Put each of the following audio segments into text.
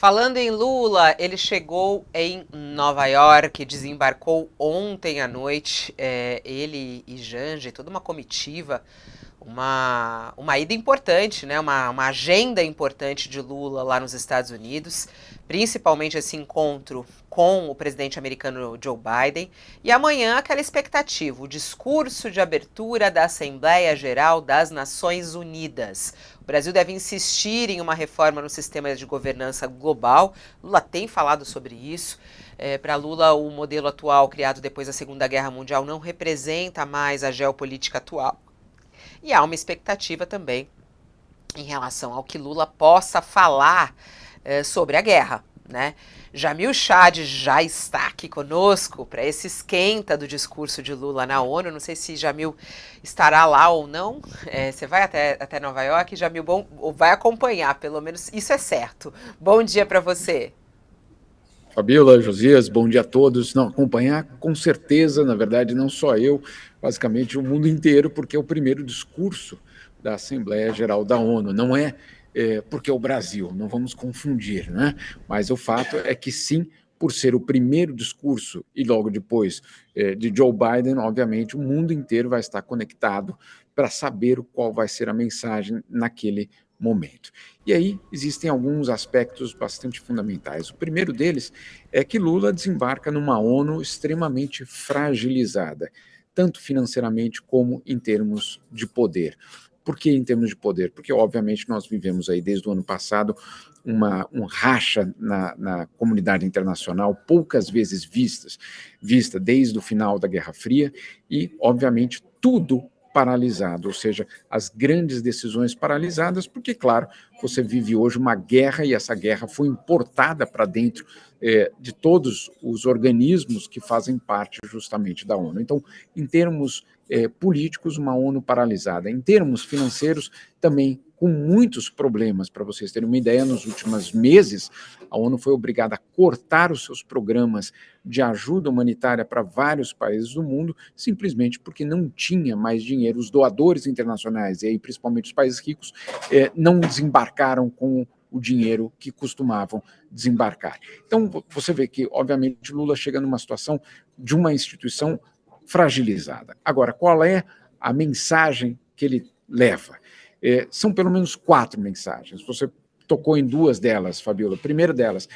Falando em Lula, ele chegou em Nova York, desembarcou ontem à noite, ele e Janje, toda uma comitiva, uma ida importante, né? Uma agenda importante de Lula lá nos Estados Unidos, principalmente esse encontro com o presidente americano Joe Biden. E amanhã aquela expectativa, o discurso de abertura da Assembleia Geral das Nações Unidas. O Brasil deve insistir em uma reforma no sistema de governança global. Lula tem falado sobre isso. Para Lula, o modelo atual, criado depois da Segunda Guerra Mundial, não representa mais a geopolítica atual. E há uma expectativa também em relação ao que Lula possa falar sobre a guerra, né? Jamil Chad já está aqui conosco para esse esquenta do discurso de Lula na ONU. Não sei se Jamil estará lá ou não. Você vai até Nova York, Jamil, vai acompanhar, pelo menos isso é certo. Bom dia para você. Fabiola, Josias, bom dia a todos. Não, acompanhar com certeza, na verdade, não só eu, basicamente o mundo inteiro, porque é o primeiro discurso da Assembleia Geral da ONU. Não porque é o Brasil, não vamos confundir, né? Mas o fato é que sim, por ser o primeiro discurso e logo depois de Joe Biden, obviamente o mundo inteiro vai estar conectado para saber qual vai ser a mensagem naquele momento. E aí existem alguns aspectos bastante fundamentais. O primeiro deles é que Lula desembarca numa ONU extremamente fragilizada, tanto financeiramente como em termos de poder. Por que em termos de poder? Porque, obviamente, nós vivemos aí desde o ano passado um racha na comunidade internacional, poucas vezes vista desde o final da Guerra Fria, e, obviamente, tudo paralisado, ou seja, as grandes decisões paralisadas, porque, claro, você vive hoje uma guerra e essa guerra foi importada para dentro de todos os organismos que fazem parte justamente da ONU. Então, em termos políticos, uma ONU paralisada. Em termos financeiros, também com muitos problemas. Para vocês terem uma ideia, nos últimos meses, a ONU foi obrigada a cortar os seus programas de ajuda humanitária para vários países do mundo, simplesmente porque não tinha mais dinheiro. Os doadores internacionais, e aí principalmente os países ricos, não desembarcaram com o dinheiro que costumavam desembarcar. Então, você vê que, obviamente, Lula chega numa situação de uma instituição fragilizada. Agora, qual é a mensagem que ele leva? São pelo menos 4 mensagens. Você tocou em 2 delas, Fabiola. A primeira delas,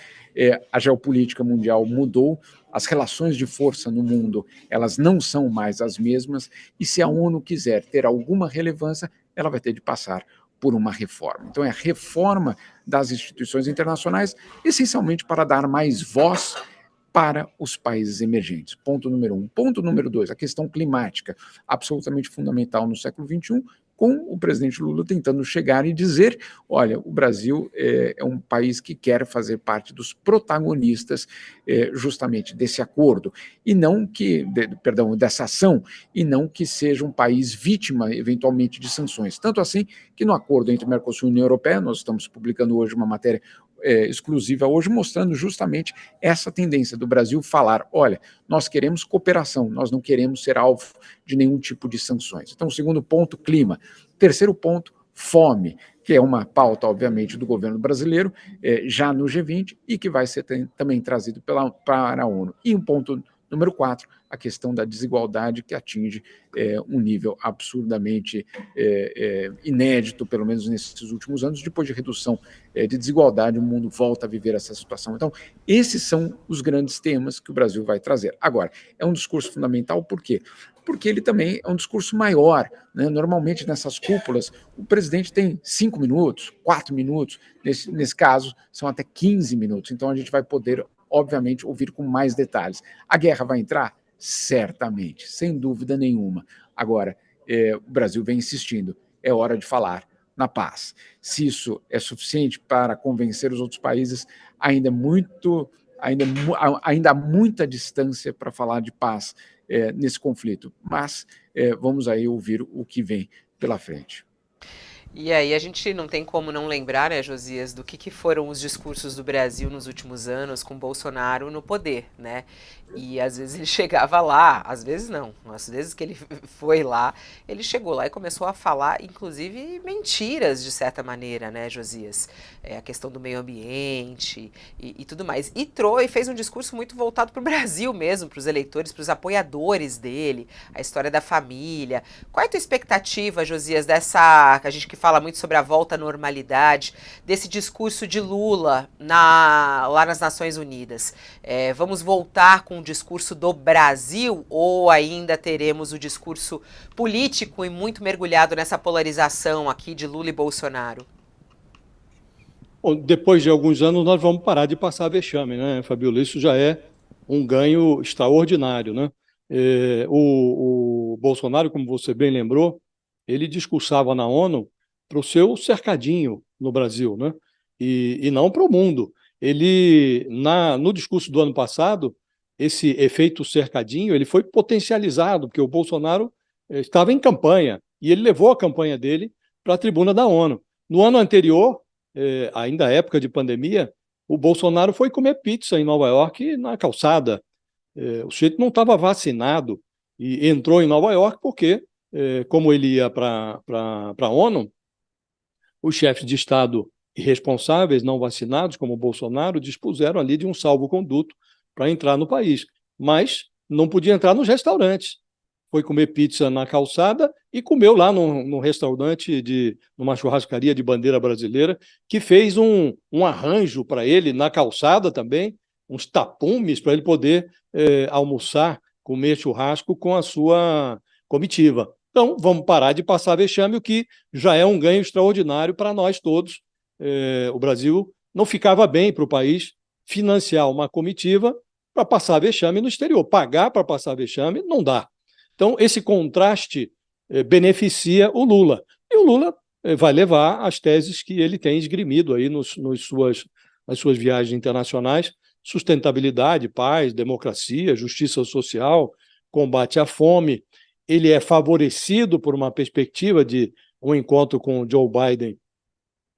a geopolítica mundial mudou, as relações de força no mundo, elas não são mais as mesmas, e se a ONU quiser ter alguma relevância, ela vai ter de passar por uma reforma. Então, é a reforma das instituições internacionais, essencialmente para dar mais voz para os países emergentes. Ponto número 1. Ponto número 2, a questão climática, absolutamente fundamental no século XXI, com o presidente Lula tentando chegar e dizer, olha, o Brasil é um país que quer fazer parte dos protagonistas justamente desse acordo, e não que, dessa ação, e não que seja um país vítima, eventualmente, de sanções. Tanto assim que no acordo entre Mercosul e União Europeia, nós estamos publicando hoje uma matéria exclusiva hoje, mostrando justamente essa tendência do Brasil falar, olha, nós queremos cooperação, nós não queremos ser alvo de nenhum tipo de sanções. Então, segundo ponto, clima. Terceiro ponto, fome, que é uma pauta, obviamente, do governo brasileiro, já no G20, e que vai ser também trazido para a ONU. E um ponto número 4, a questão da desigualdade, que atinge um nível absurdamente inédito, pelo menos nesses últimos anos. Depois de redução de desigualdade, o mundo volta a viver essa situação. Então, esses são os grandes temas que o Brasil vai trazer. Agora, é um discurso fundamental, por quê? Porque ele também é um discurso maior, né? Normalmente, nessas cúpulas, o presidente tem 5 minutos, 4 minutos, nesse caso, são até 15 minutos. Então, a gente vai poder, obviamente, ouvir com mais detalhes. A guerra vai entrar? Certamente, sem dúvida nenhuma. Agora, o Brasil vem insistindo, é hora de falar na paz. Se isso é suficiente para convencer os outros países, ainda há muita distância para falar de paz nesse conflito. Mas vamos aí ouvir o que vem pela frente. E aí a gente não tem como não lembrar, né, Josias, do que foram os discursos do Brasil nos últimos anos com Bolsonaro no poder, né? E às vezes ele chegava lá, às vezes não, às vezes que ele foi lá, ele chegou lá e começou a falar, inclusive, mentiras, de certa maneira, né, Josias? A questão do meio ambiente e tudo mais. E fez um discurso muito voltado para o Brasil mesmo, para os eleitores, para os apoiadores dele, a história da família. Qual é a tua expectativa, Josias, dessa, a gente que fala muito sobre a volta à normalidade, desse discurso de Lula lá nas Nações Unidas? Vamos voltar com o discurso do Brasil ou ainda teremos o discurso político e muito mergulhado nessa polarização aqui de Lula e Bolsonaro? Bom, depois de alguns anos, nós vamos parar de passar vexame, né, Fabiola? Isso já é um ganho extraordinário, né? O Bolsonaro, como você bem lembrou, ele discursava na ONU para o seu cercadinho no Brasil, né? E não para o mundo. Ele, no discurso do ano passado, esse efeito cercadinho ele foi potencializado, porque o Bolsonaro estava em campanha e ele levou a campanha dele para a tribuna da ONU. No ano anterior, ainda época de pandemia, o Bolsonaro foi comer pizza em Nova York na calçada. O sujeito não estava vacinado e entrou em Nova York porque, como ele ia para a ONU, os chefes de Estado irresponsáveis, não vacinados, como o Bolsonaro, dispuseram ali de um salvo-conduto para entrar no país. Mas não podia entrar nos restaurantes. Foi comer pizza na calçada e comeu lá num restaurante, numa churrascaria de bandeira brasileira, que fez um arranjo para ele na calçada também, uns tapumes para ele poder almoçar, comer churrasco com a sua comitiva. Então, vamos parar de passar vexame, o que já é um ganho extraordinário para nós todos. O Brasil não ficava bem para o país financiar uma comitiva para passar vexame no exterior. Pagar para passar vexame não dá. Então, esse contraste beneficia o Lula. E o Lula vai levar as teses que ele tem esgrimido aí nas suas viagens internacionais: sustentabilidade, paz, democracia, justiça social, combate à fome. Ele é favorecido por uma perspectiva de um encontro com o Joe Biden,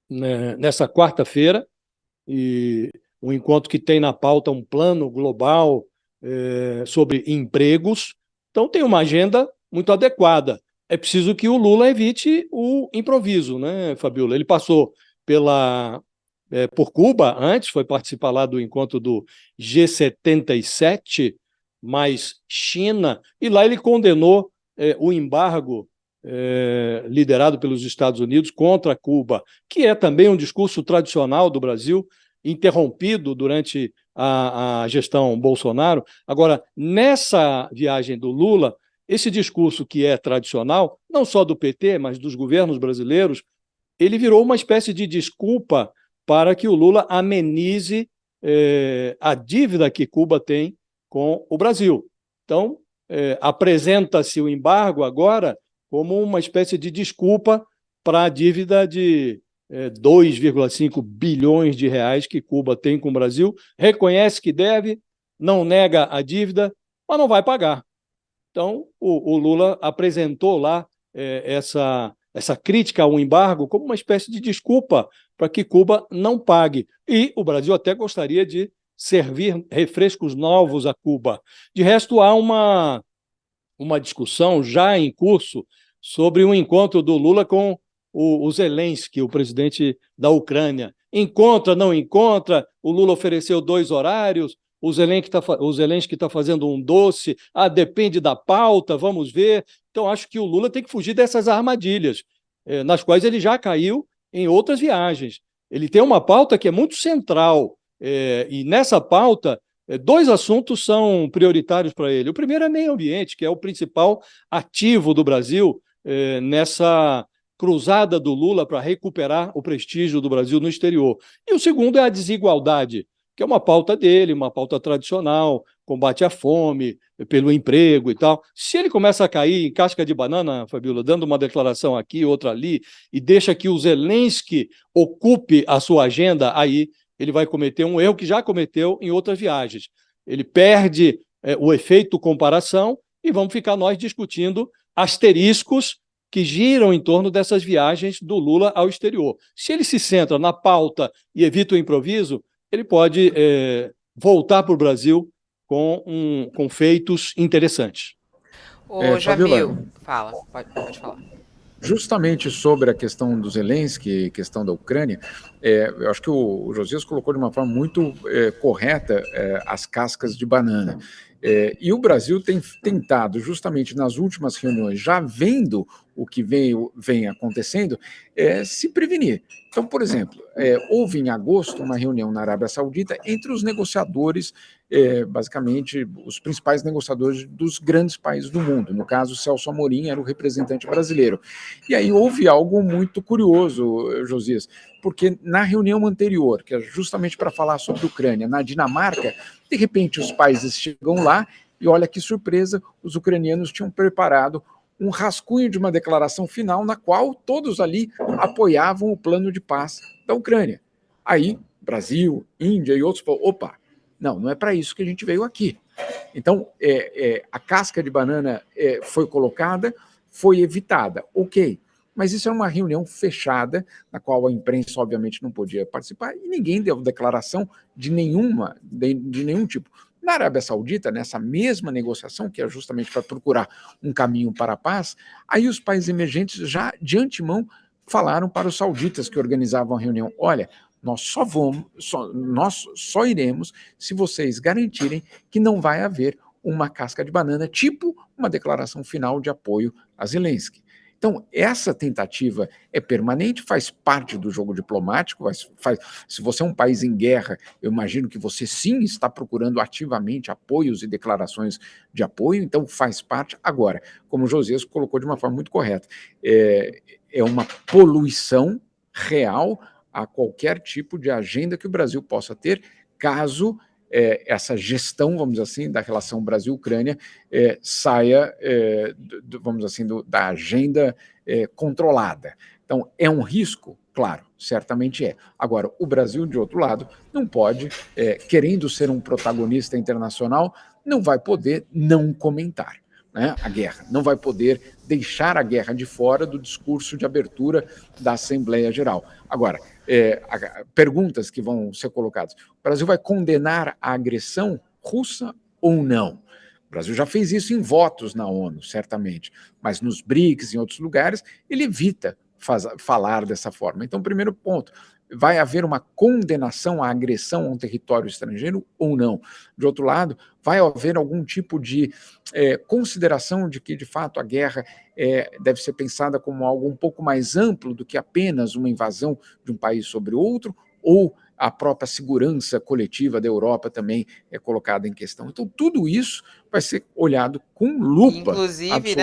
né, nessa quarta-feira, e um encontro que tem na pauta um plano global sobre empregos. Então, tem uma agenda muito adequada. É preciso que o Lula evite o improviso, né, Fabiola? Ele passou por Cuba antes, foi participar lá do encontro do G77, mais China, e lá ele condenou o embargo liderado pelos Estados Unidos contra Cuba, que é também um discurso tradicional do Brasil, interrompido durante a gestão Bolsonaro. Agora, nessa viagem do Lula, esse discurso que é tradicional, não só do PT, mas dos governos brasileiros, ele virou uma espécie de desculpa para que o Lula amenize a dívida que Cuba tem com o Brasil. Então, apresenta-se o embargo agora como uma espécie de desculpa para a dívida de 2,5 bilhões de reais que Cuba tem com o Brasil, reconhece que deve, não nega a dívida, mas não vai pagar. Então, o Lula apresentou lá essa crítica ao embargo como uma espécie de desculpa para que Cuba não pague. E o Brasil até gostaria de servir refrescos novos a Cuba. De resto, há uma discussão já em curso sobre um encontro do Lula com o Zelensky, o presidente da Ucrânia. Encontra, não encontra, o Lula ofereceu 2 horários, o Zelensky está fazendo um doce, depende da pauta, vamos ver. Então, acho que o Lula tem que fugir dessas armadilhas, nas quais ele já caiu em outras viagens. Ele tem uma pauta que é muito central, e nessa pauta, 2 assuntos são prioritários para ele. O primeiro é meio ambiente, que é o principal ativo do Brasil nessa cruzada do Lula para recuperar o prestígio do Brasil no exterior. E o segundo é a desigualdade, que é uma pauta dele, uma pauta tradicional, combate à fome, pelo emprego e tal. Se ele começa a cair em casca de banana, Fabiola, dando uma declaração aqui, outra ali, e deixa que o Zelensky ocupe a sua agenda, aí ele vai cometer um erro que já cometeu em outras viagens. Ele perde o efeito comparação e vamos ficar nós discutindo asteriscos que giram em torno dessas viagens do Lula ao exterior. Se ele se centra na pauta e evita o improviso, ele pode voltar para o Brasil com feitos interessantes. Ô, Fabiola, Jamil, fala, pode falar. justamente sobre a questão do Zelensky, questão da Ucrânia, eu acho que o Josias colocou de uma forma muito correta as cascas de banana. E o Brasil tem tentado, justamente nas últimas reuniões, já vendo o que vem acontecendo, se prevenir. Então, por exemplo, houve em agosto uma reunião na Arábia Saudita entre os negociadores, basicamente os principais negociadores dos grandes países do mundo. No caso, Celso Amorim era o representante brasileiro. E aí houve algo muito curioso, Josias, porque na reunião anterior, que é justamente para falar sobre a Ucrânia, na Dinamarca, de repente os países chegam lá e olha que surpresa, os ucranianos tinham preparado um rascunho de uma declaração final na qual todos ali apoiavam o plano de paz da Ucrânia. Aí, Brasil, Índia e outros falaram, opa, não é para isso que a gente veio aqui. Então, a casca de banana foi colocada, foi evitada, ok. Mas isso era uma reunião fechada, na qual a imprensa, obviamente, não podia participar, e ninguém deu declaração de nenhum tipo. Na Arábia Saudita, nessa mesma negociação, que é justamente para procurar um caminho para a paz, aí os países emergentes já de antemão falaram para os sauditas que organizavam a reunião: olha, nós só iremos se vocês garantirem que não vai haver uma casca de banana, tipo uma declaração final de apoio a Zelensky. Então, essa tentativa é permanente, faz parte do jogo diplomático. Se você é um país em guerra, eu imagino que você sim está procurando ativamente apoios e declarações de apoio, então faz parte. Agora, como o Josias colocou de uma forma muito correta, é uma poluição real a qualquer tipo de agenda que o Brasil possa ter, caso essa gestão, vamos dizer assim, da relação Brasil-Ucrânia saia, vamos dizer assim, da agenda controlada. Então, é um risco? Claro, certamente é. Agora, o Brasil, de outro lado, não pode, querendo ser um protagonista internacional, não vai poder não comentar, né, a guerra, não vai poder deixar a guerra de fora do discurso de abertura da Assembleia Geral. Agora, perguntas que vão ser colocadas: o Brasil vai condenar a agressão russa ou não? O Brasil já fez isso em votos na ONU, certamente, mas nos BRICS, em outros lugares, ele evita falar dessa forma. Então, primeiro ponto, vai haver uma condenação à agressão a um território estrangeiro ou não? De outro lado, vai haver algum tipo de consideração de que, de fato, a guerra deve ser pensada como algo um pouco mais amplo do que apenas uma invasão de um país sobre outro, ou a própria segurança coletiva da Europa também é colocada em questão? Então, tudo isso vai ser olhado com lupa. Inclusive, né,